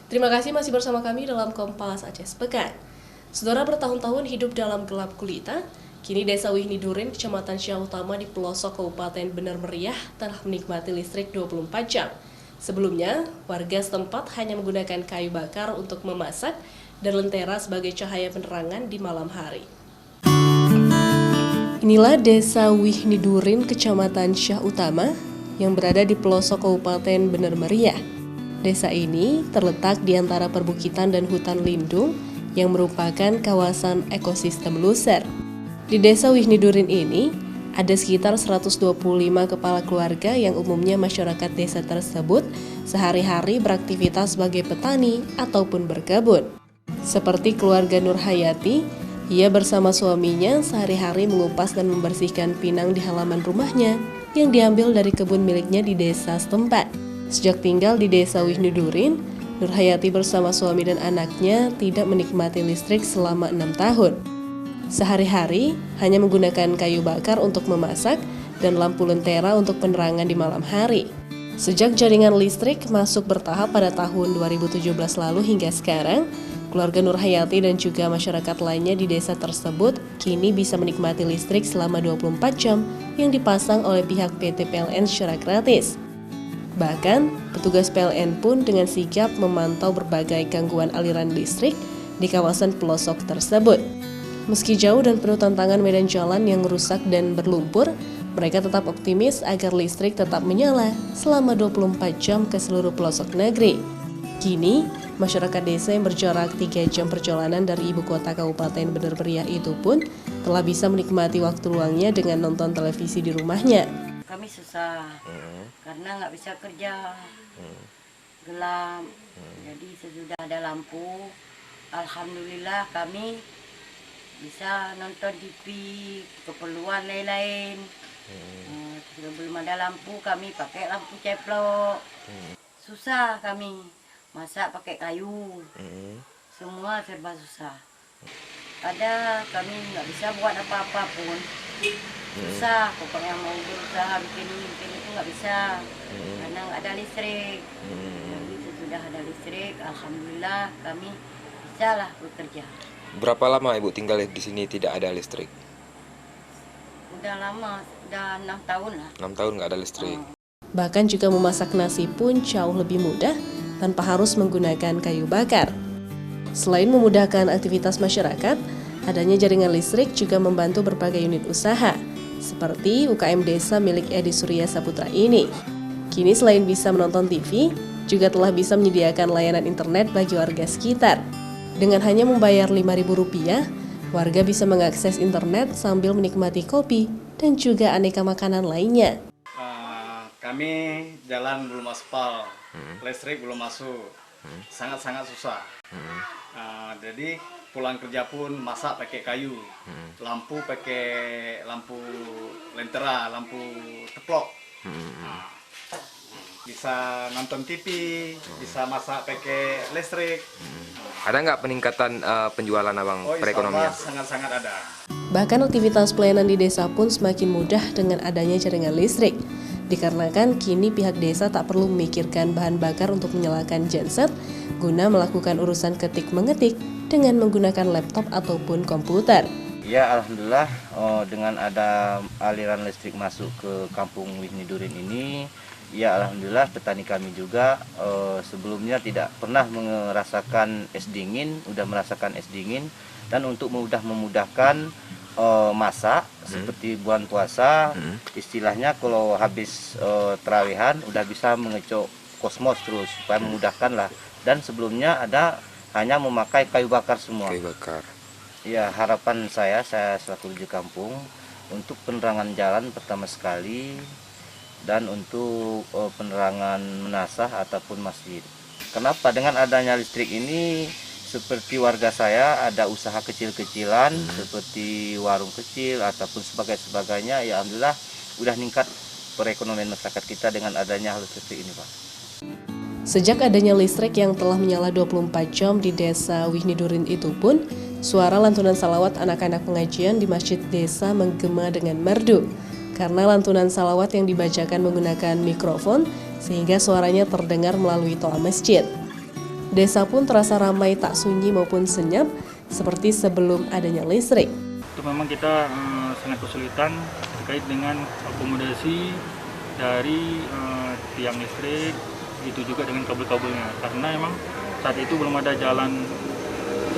Terima kasih masih bersama kami dalam Kompas Aceh Sepekan. Saudara bertahun-tahun hidup dalam gelap gulita, kini Desa Wihni Durin, Kecamatan Syah Utama di pelosok Kabupaten Bener Meriah telah menikmati listrik 24 jam. Sebelumnya, warga setempat hanya menggunakan kayu bakar untuk memasak dan lentera sebagai cahaya penerangan di malam hari. Inilah Desa Wihni Durin, Kecamatan Syah Utama yang berada di pelosok Kabupaten Bener Meriah. Desa ini terletak di antara perbukitan dan hutan lindung yang merupakan kawasan ekosistem luser. Di Desa Wihni Durin ini, ada sekitar 125 kepala keluarga yang umumnya masyarakat desa tersebut sehari-hari beraktivitas sebagai petani ataupun berkebun. Seperti keluarga Nur Hayati, ia bersama suaminya sehari-hari mengupas dan membersihkan pinang di halaman rumahnya yang diambil dari kebun miliknya di desa setempat. Sejak tinggal di Desa Wihni Durin, Nur Hayati bersama suami dan anaknya tidak menikmati listrik selama 6 tahun. Sehari-hari hanya menggunakan kayu bakar untuk memasak dan lampu lentera untuk penerangan di malam hari. Sejak jaringan listrik masuk bertahap pada tahun 2017 lalu hingga sekarang, keluarga Nur Hayati dan juga masyarakat lainnya di desa tersebut kini bisa menikmati listrik selama 24 jam yang dipasang oleh pihak PT PLN secara gratis. Bahkan, petugas PLN pun dengan sigap memantau berbagai gangguan aliran listrik di kawasan pelosok tersebut. Meski jauh dan penuh tantangan medan jalan yang rusak dan berlumpur, mereka tetap optimis agar listrik tetap menyala selama 24 jam ke seluruh pelosok negeri. Kini, masyarakat desa yang berjarak 3 jam perjalanan dari ibu kota Kabupaten Bener Meriah itu pun telah bisa menikmati waktu luangnya dengan nonton televisi di rumahnya. Kami susah karena nggak bisa kerja, gelap. Jadi sesudah ada lampu, alhamdulillah kami bisa nonton TV, keperluan lain-lain. Sebelum ada lampu kami pakai lampu ceplok. Susah kami masak pakai kayu, semua serba susah. Ada kami nggak bisa buat apa-apa pun. Susah, pokoknya mau berusaha bikin ini itu nggak bisa karena nggak ada listrik. Jadi sesudah ada listrik, alhamdulillah kami bisa lah bekerja. Berapa lama Ibu tinggal di sini tidak ada listrik? Udah lama, udah 6 tahun lah. 6 tahun nggak ada listrik. Bahkan juga memasak nasi pun jauh lebih mudah tanpa harus menggunakan kayu bakar. Selain memudahkan aktivitas masyarakat, adanya jaringan listrik juga membantu berbagai unit usaha, seperti UKM desa milik Edi Surya Saputra ini. Kini selain bisa menonton TV, juga telah bisa menyediakan layanan internet bagi warga sekitar. Dengan hanya membayar Rp5.000, warga bisa mengakses internet sambil menikmati kopi dan juga aneka makanan lainnya. Kami jalan belum aspal, listrik belum masuk, sangat-sangat susah. Jadi pulang kerja pun masak pakai kayu, lampu pakai lampu lentera, lampu teplok. Bisa nonton TV, bisa masak pakai listrik. Ada nggak peningkatan penjualan Abang, perekonomian? Sangat-sangat ada. Bahkan aktivitas pelayanan di desa pun semakin mudah dengan adanya jaringan listrik. Dikarenakan kini pihak desa tak perlu memikirkan bahan bakar untuk menyalakan genset guna melakukan urusan ketik-mengetik dengan menggunakan laptop ataupun komputer. Ya, alhamdulillah dengan ada aliran listrik masuk ke kampung Wihni Durin ini, ya alhamdulillah petani kami juga sebelumnya tidak pernah merasakan es dingin, udah merasakan es dingin, dan untuk memudahkan masak seperti bulan puasa, istilahnya kalau habis terawihan udah bisa mengecok kosmos terus supaya memudahkan lah. Dan sebelumnya ada hanya memakai kayu bakar semua. Kayu bakar. Ya, harapan saya selaku di kampung untuk penerangan jalan pertama sekali dan untuk penerangan menasah ataupun masjid. Kenapa? Dengan adanya listrik ini seperti warga saya ada usaha kecil-kecilan seperti warung kecil ataupun sebagainya, ya alhamdulillah udah meningkat perekonomian masyarakat kita dengan adanya hal seperti ini, Pak. Sejak adanya listrik yang telah menyala 24 jam di Desa Wihni Durin itu pun, suara lantunan salawat anak-anak pengajian di masjid desa menggema dengan merdu. Karena lantunan salawat yang dibacakan menggunakan mikrofon, sehingga suaranya terdengar melalui toa masjid. Desa pun terasa ramai tak sunyi maupun senyap seperti sebelum adanya listrik. Itu memang kita sangat kesulitan terkait dengan akomodasi dari tiang listrik, itu juga dengan kabel-kabelnya. Karena memang saat itu belum ada jalan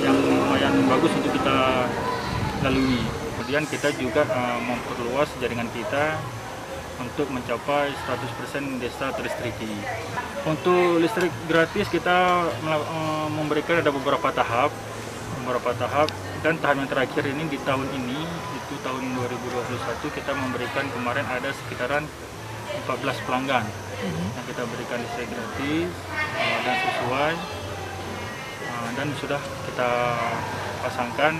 yang lumayan bagus untuk kita lalui. Kemudian kita juga memperluas jaringan kita untuk mencapai 100% desa terlistriki. Untuk listrik gratis kita memberikan ada beberapa tahap dan tahap yang terakhir ini di tahun ini, itu tahun 2021 kita memberikan kemarin ada sekitaran 14 pelanggan yang kita berikan listrik gratis dan sesuai dan sudah kita pasangkan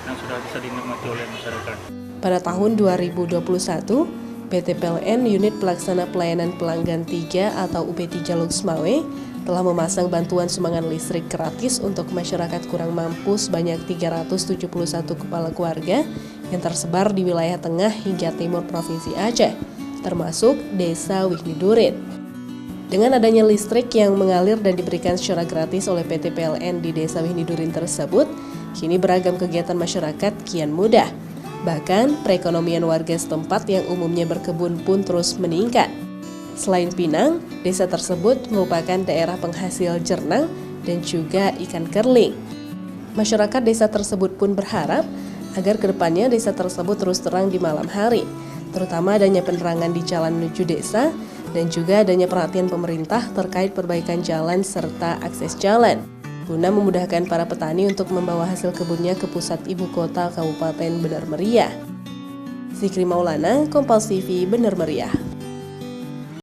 dan sudah bisa dinikmati oleh masyarakat. Pada tahun 2021, PT PLN Unit Pelaksana Pelayanan Pelanggan 3 atau UP3 Loksmawe telah memasang bantuan sumbangan listrik gratis untuk masyarakat kurang mampu sebanyak 371 kepala keluarga yang tersebar di wilayah tengah hingga timur Provinsi Aceh, termasuk Desa Wihni Durin. Dengan adanya listrik yang mengalir dan diberikan secara gratis oleh PT PLN di Desa Wihni Durin tersebut, kini beragam kegiatan masyarakat kian mudah. Bahkan, perekonomian warga setempat yang umumnya berkebun pun terus meningkat. Selain Pinang, desa tersebut merupakan daerah penghasil jernang dan juga ikan kerling. Masyarakat desa tersebut pun berharap agar kedepannya desa tersebut terus terang di malam hari, terutama adanya penerangan di jalan menuju desa dan juga adanya perhatian pemerintah terkait perbaikan jalan serta akses jalan, guna memudahkan para petani untuk membawa hasil kebunnya ke pusat ibu kota Kabupaten Benar Meriah. Zikri Maulana, Kompas TV, Benar Meriah.